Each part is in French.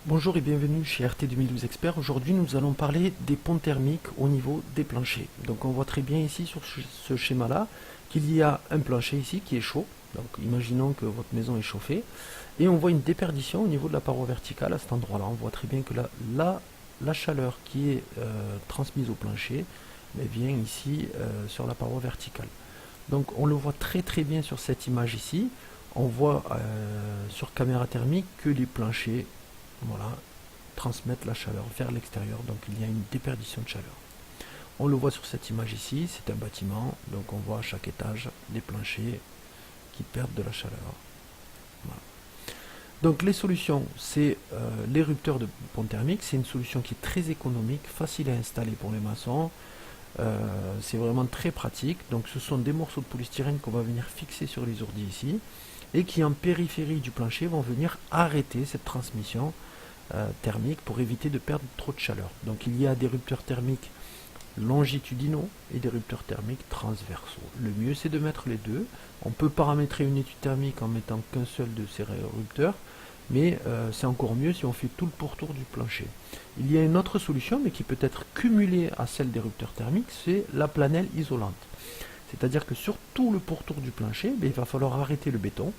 Bonjour et bienvenue chez RT 2012 Expert. Aujourd'hui, nous allons parler des ponts thermiques au niveau des planchers. Donc, on voit très bien ici sur ce schéma-là qu'il y a un plancher ici qui est chaud. Donc, imaginons que votre maison est chauffée. Et on voit une déperdition au niveau de la paroi verticale à cet endroit-là. On voit très bien que la chaleur qui est transmise au plancher vient ici sur la paroi verticale. Donc, on le voit très très bien sur cette image ici. On voit sur caméra thermique que les planchers transmettre la chaleur vers l'extérieur, donc il y a une déperdition de chaleur. On le voit sur cette image ici, c'est un bâtiment, donc on voit à chaque étage des planchers qui perdent de la chaleur. Voilà. Donc les solutions, c'est l'érupteur de pont thermique, c'est une solution qui est très économique, facile à installer pour les maçons, c'est vraiment très pratique. Donc ce sont des morceaux de polystyrène qu'on va venir fixer sur les ourdis ici, et qui en périphérie du plancher vont venir arrêter cette transmission thermique pour éviter de perdre trop de chaleur. Donc il y a des rupteurs thermiques longitudinaux et des rupteurs thermiques transversaux. Le mieux c'est de mettre les deux. On peut paramétrer une étude thermique en mettant qu'un seul de ces rupteurs, mais c'est encore mieux si on fait tout le pourtour du plancher. Il y a une autre solution, mais qui peut être cumulée à celle des rupteurs thermiques, c'est la planelle isolante. C'est-à-dire que sur tout le pourtour du plancher, il va falloir arrêter le béton.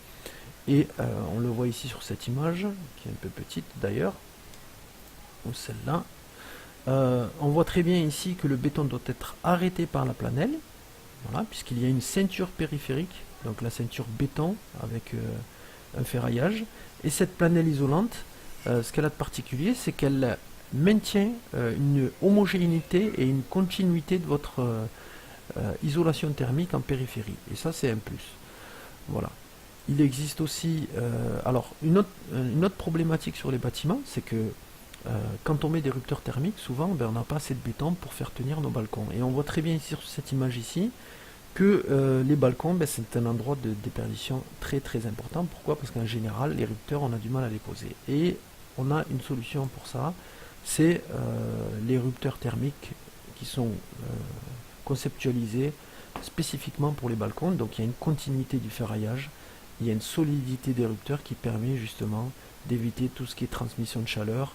Et on le voit ici sur cette image, qui est un peu petite d'ailleurs, ou celle-là. On voit très bien ici que le béton doit être arrêté par la planelle, voilà, puisqu'il y a une ceinture périphérique, donc la ceinture béton avec un ferraillage. Et cette planelle isolante, ce qu'elle a de particulier, c'est qu'elle maintient une homogénéité et une continuité de votre isolation thermique en périphérie. Et ça, c'est un plus. Voilà. Il existe aussi, une autre problématique sur les bâtiments, c'est que quand on met des rupteurs thermiques, souvent on n'a pas assez de béton pour faire tenir nos balcons. Et on voit très bien ici sur cette image ici que les balcons, c'est un endroit de déperdition très très important. Pourquoi? Parce qu'en général, les rupteurs, on a du mal à les poser. Et on a une solution pour ça, c'est les rupteurs thermiques qui sont conceptualisés spécifiquement pour les balcons. Donc il y a une continuité du ferraillage. Il y a une solidité des rupteurs qui permet justement d'éviter tout ce qui est transmission de chaleur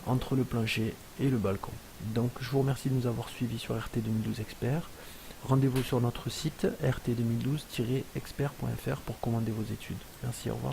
entre le plancher et le balcon. Donc je vous remercie de nous avoir suivis sur RT 2012 Expert. Rendez-vous sur notre site rt2012-expert.fr pour commander vos études. Merci, au revoir.